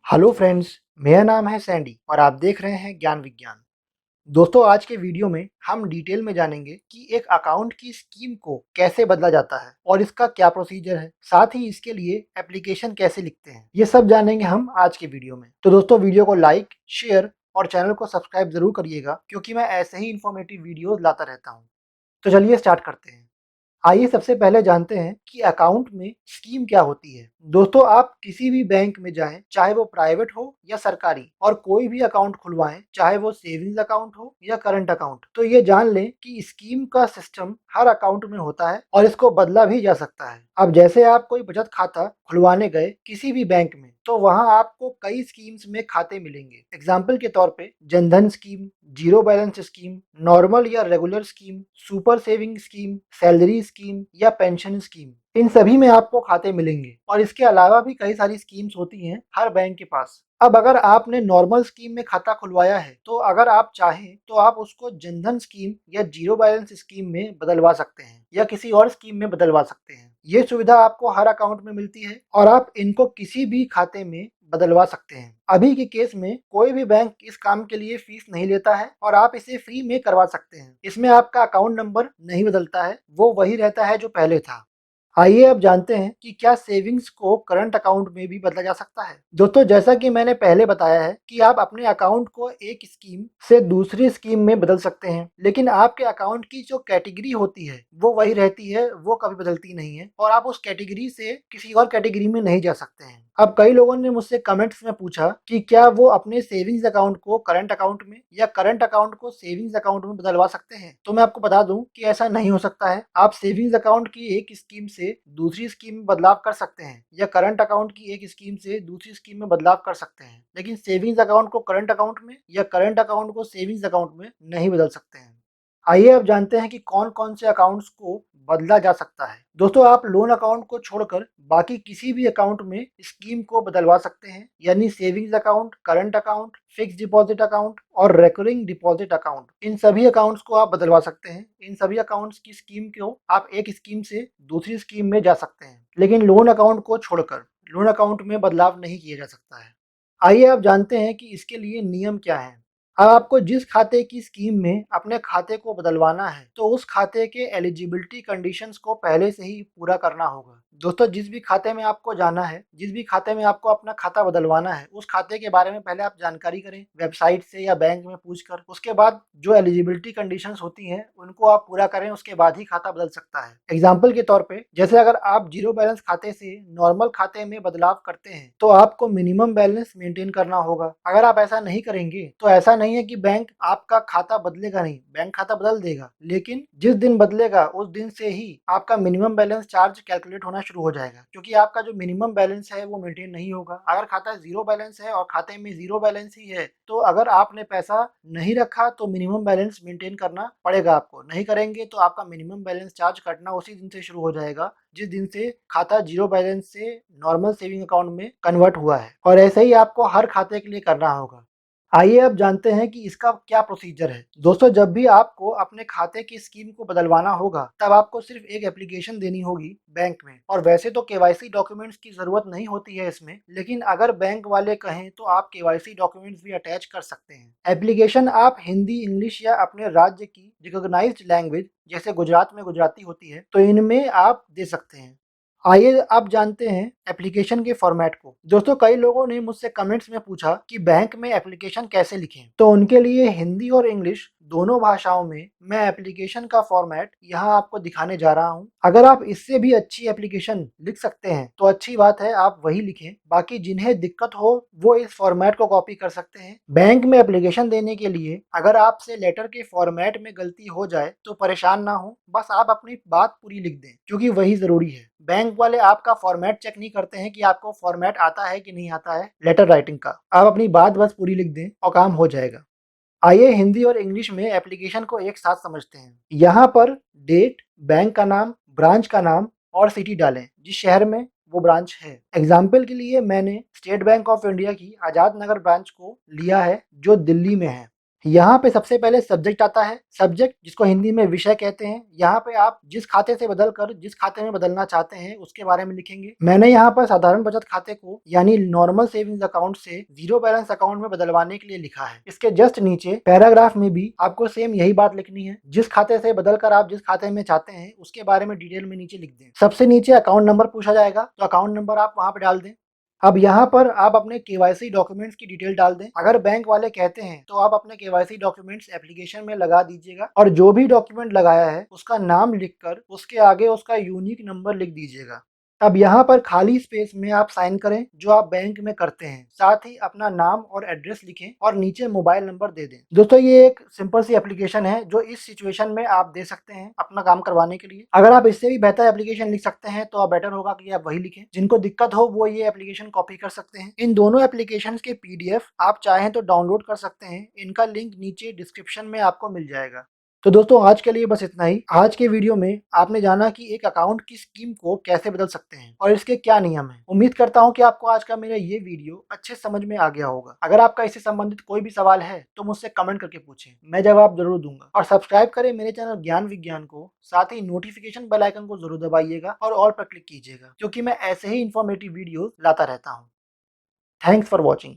Hello friends, मेरा नाम है सैंडी और आप देख रहे हैं ज्ञान विज्ञान। दोस्तों, आज के वीडियो में हम डिटेल में जानेंगे कि एक अकाउंट की स्कीम को कैसे बदला जाता है और इसका क्या प्रोसीजर है, साथ ही इसके लिए एप्लीकेशन कैसे लिखते हैं। ये सब जानेंगे हम आज के वीडियो में। तो दोस्तों, वीडियो को लाइक, शेयर और चैनल को सब्सक्राइब जरूर करिएगा, क्योंकि मैं ऐसे ही इन्फॉर्मेटिव वीडियोज लाता रहता हूँ। तो चलिए स्टार्ट करते हैं। आइए सबसे पहले जानते हैं कि अकाउंट में स्कीम क्या होती है। दोस्तों, आप किसी भी बैंक में जाएं, चाहे वो प्राइवेट हो या सरकारी, और कोई भी अकाउंट खुलवाएं, चाहे वो सेविंग्स अकाउंट हो या करंट अकाउंट, तो ये जान लें कि स्कीम का सिस्टम हर अकाउंट में होता है और इसको बदला भी जा सकता है। अब जैसे आप कोई बचत खाता खुलवाने गए किसी भी बैंक में, तो वहां आपको कई स्कीम्स में खाते मिलेंगे। एग्जाम्पल के तौर पे Jan Dhan scheme, zero balance scheme, normal या regular scheme, super saving scheme, salary scheme या पेंशन स्कीम। इन सभी में आपको खाते मिलेंगे और इसके अलावा भी कई सारी स्कीम्स होती हैं हर बैंक के पास। अब अगर आपने नॉर्मल स्कीम में खाता खुलवाया है, तो अगर आप चाहें तो आप उसको जनधन स्कीम या जीरो बैलेंस स्कीम में बदलवा सकते हैं या किसी और स्कीम में बदलवा सकते हैं। ये सुविधा आपको हर अकाउंट में मिलती है और आप इनको किसी भी खाते में बदलवा सकते हैं। अभी के केस में कोई भी बैंक इस काम के लिए फीस नहीं लेता है और आप इसे फ्री में करवा सकते हैं। इसमें आपका अकाउंट नंबर नहीं बदलता है, वो वही रहता है जो पहले था। आइए अब जानते हैं कि क्या सेविंग्स को करंट अकाउंट में भी बदला जा सकता है। दोस्तों, जैसा कि मैंने पहले बताया है कि आप अपने अकाउंट को एक स्कीम से दूसरी स्कीम में बदल सकते हैं, लेकिन आपके अकाउंट की जो कैटेगरी होती है वो वही रहती है, वो कभी बदलती नहीं है और आप उस कैटेगरी से किसी और कैटेगरी में नहीं जा सकते हैं। अब कई लोगों ने मुझसे कमेंट्स में पूछा कि क्या वो अपने सेविंग्स अकाउंट को करंट अकाउंट में या करंट अकाउंट को सेविंग्स अकाउंट में बदलवा सकते हैं। तो मैं आपको बता दूं कि ऐसा नहीं हो सकता है। आप सेविंग्स अकाउंट की एक स्कीम से दूसरी स्कीम में बदलाव कर सकते हैं या करंट अकाउंट की एक स्कीम से दूसरी स्कीम में बदलाव कर सकते हैं, लेकिन सेविंग्स अकाउंट को करंट अकाउंट में या करंट अकाउंट को सेविंग्स अकाउंट में नहीं बदल सकते हैं। आइए अब जानते हैं कि कौन कौन से अकाउंट्स को बदला जा सकता है। दोस्तों, आप लोन अकाउंट को छोड़कर बाकी किसी भी अकाउंट में स्कीम को बदलवा सकते हैं, यानी savings account, current account, fix deposit account और रेकरिंग डिपॉजिट अकाउंट, इन सभी अकाउंट्स को आप बदलवा सकते हैं। इन सभी अकाउंट्स की स्कीम को आप एक स्कीम से दूसरी स्कीम में जा सकते हैं, लेकिन लोन अकाउंट को छोड़कर लोन अकाउंट में बदलाव नहीं किया जा सकता है। आइए अब जानते हैं कि इसके लिए नियम क्या हैं। अब आपको जिस खाते की स्कीम में अपने खाते को बदलवाना है, तो उस खाते के एलिजिबिलिटी कंडीशंस को पहले से ही पूरा करना होगा। दोस्तों, जिस भी खाते में आपको जाना है, जिस भी खाते में आपको अपना खाता बदलवाना है, उस खाते के बारे में पहले आप जानकारी करें वेबसाइट से या बैंक में पूछकर। उसके बाद जो एलिजिबिलिटी कंडीशंस होती हैं उनको आप पूरा करें, उसके बाद ही खाता बदल सकता है। एग्जाम्पल के तौर पे, जैसे अगर आप जीरो बैलेंस खाते से नॉर्मल खाते में बदलाव करते हैं, तो आपको मिनिमम बैलेंस मेंटेन करना होगा। अगर आप ऐसा नहीं करेंगे तो ऐसा नहीं है कि बैंक आपका खाता बदलेगा नहीं, बैंक खाता बदल देगा, लेकिन जिस दिन बदलेगा उस दिन से ही आपका मिनिमम बैलेंस चार्ज कैलकुलेट होना शुरू हो जाएगा, क्योंकि आपका जो मिनिमम बैलेंस है वो मेंटेन नहीं होगा। अगर खाता जीरो बैलेंस है और खाते में जीरो बैलेंस ही है, तो अगर आपने पैसा नहीं रखा तो मिनिमम बैलेंस मेंटेन करना पड़ेगा आपको। नहीं करेंगे तो आपका मिनिमम बैलेंस चार्ज कटना उसी दिन से शुरू हो जाएगा जिस दिन से खाता जीरो बैलेंस से नॉर्मल सेविंग अकाउंट में कन्वर्ट हुआ है, और ऐसे ही आपको हर खाते के लिए करना होगा। आइए अब जानते हैं कि इसका क्या प्रोसीजर है। दोस्तों, जब भी आपको अपने खाते की स्कीम को बदलवाना होगा, तब आपको सिर्फ एक एप्लीकेशन देनी होगी बैंक में। और वैसे तो केवाईसी डॉक्यूमेंट्स की जरूरत नहीं होती है इसमें, लेकिन अगर बैंक वाले कहें तो आप केवाईसी डॉक्यूमेंट्स भी अटैच कर सकते हैं। एप्लीकेशन आप हिंदी, इंग्लिश या अपने राज्य की रिकॉग्नाइज्ड लैंग्वेज, जैसे गुजरात में गुजराती होती है, तो इनमें आप दे सकते हैं। आइए अब जानते हैं एप्लीकेशन के फॉर्मेट को। दोस्तों, कई लोगों ने मुझसे कमेंट्स में पूछा कि बैंक में एप्लीकेशन कैसे लिखें, तो उनके लिए हिंदी और इंग्लिश दोनों भाषाओं में मैं एप्लीकेशन का फॉर्मेट यहाँ आपको दिखाने जा रहा हूँ। अगर आप इससे भी अच्छी एप्लीकेशन लिख सकते हैं तो अच्छी बात है, आप वही लिखें। बाकी जिन्हें दिक्कत हो वो इस फॉर्मेट को कॉपी कर सकते हैं। बैंक में एप्लीकेशन देने के लिए अगर आपसे लेटर के फॉर्मेट में गलती हो जाए तो परेशान ना हो, बस आप अपनी बात पूरी लिख दें, क्योंकि वही जरूरी है। बैंक वाले आपका फॉर्मेट चेक नहीं करते हैं कि आपको फॉर्मेट आता है कि नहीं आता है लेटर राइटिंग का। आप अपनी बात बस पूरी लिख दें और काम हो जाएगा। आइए हिंदी और इंग्लिश में एप्लीकेशन को एक साथ समझते हैं। यहाँ पर डेट, बैंक का नाम, ब्रांच का नाम और सिटी डालें जिस शहर में वो ब्रांच है। एग्जाम्पल के लिए मैंने स्टेट बैंक ऑफ इंडिया की आजाद नगर ब्रांच को लिया है जो दिल्ली में है। यहाँ पे सबसे पहले सब्जेक्ट आता है। सब्जेक्ट जिसको हिंदी में विषय कहते हैं। यहाँ पे आप जिस खाते से बदलकर जिस खाते में बदलना चाहते हैं उसके बारे में लिखेंगे। मैंने यहाँ पर साधारण बचत खाते को यानी नॉर्मल सेविंग्स अकाउंट से जीरो बैलेंस अकाउंट में बदलवाने के लिए लिखा है। इसके जस्ट नीचे पैराग्राफ में भी आपको सेम यही बात लिखनी है। जिस खाते से बदलकर आप जिस खाते में चाहते हैं उसके बारे में डिटेल में नीचे लिख दें। सबसे नीचे अकाउंट नंबर पूछा जाएगा तो अकाउंट नंबर आप वहाँ पे डाल दें। अब यहाँ पर आप अपने केवाईसी डॉक्यूमेंट्स की डिटेल डाल दें। अगर बैंक वाले कहते हैं तो आप अपने केवाईसी डॉक्यूमेंट्स एप्लीकेशन में लगा दीजिएगा और जो भी डॉक्यूमेंट लगाया है उसका नाम लिखकर उसके आगे उसका यूनिक नंबर लिख दीजिएगा। अब यहाँ पर खाली स्पेस में आप साइन करें जो आप बैंक में करते हैं। साथ ही अपना नाम और एड्रेस लिखें और नीचे मोबाइल नंबर दे दें। दोस्तों ये एक सिंपल सी एप्लीकेशन है जो इस सिचुएशन में आप दे सकते हैं अपना काम करवाने के लिए। अगर आप इससे भी बेहतर एप्लीकेशन लिख सकते हैं तो बेटर होगा कि आप वही लिखें। जिनको दिक्कत हो वो ये एप्लीकेशन कॉपी कर सकते हैं। इन दोनों एप्लीकेशन के पीडीएफ आप चाहें तो डाउनलोड कर सकते हैं। इनका लिंक नीचे डिस्क्रिप्शन में आपको मिल जाएगा। तो दोस्तों आज के लिए बस इतना ही। आज के वीडियो में आपने जाना कि एक अकाउंट की स्कीम को कैसे बदल सकते हैं और इसके क्या नियम हैं। उम्मीद करता हूं कि आपको आज का मेरा ये वीडियो अच्छे समझ में आ गया होगा। अगर आपका इससे संबंधित कोई भी सवाल है तो मुझसे कमेंट करके पूछें, मैं जवाब जरूर दूंगा। और सब्सक्राइब करें मेरे चैनल ज्ञान विज्ञान को। साथ ही नोटिफिकेशन बेल आइकन को जरूर दबाइएगा और ऑल पर क्लिक कीजिएगा क्योंकि मैं ऐसे ही इंफॉर्मेटिव वीडियो लाता रहता हूँ। Thanks for watching.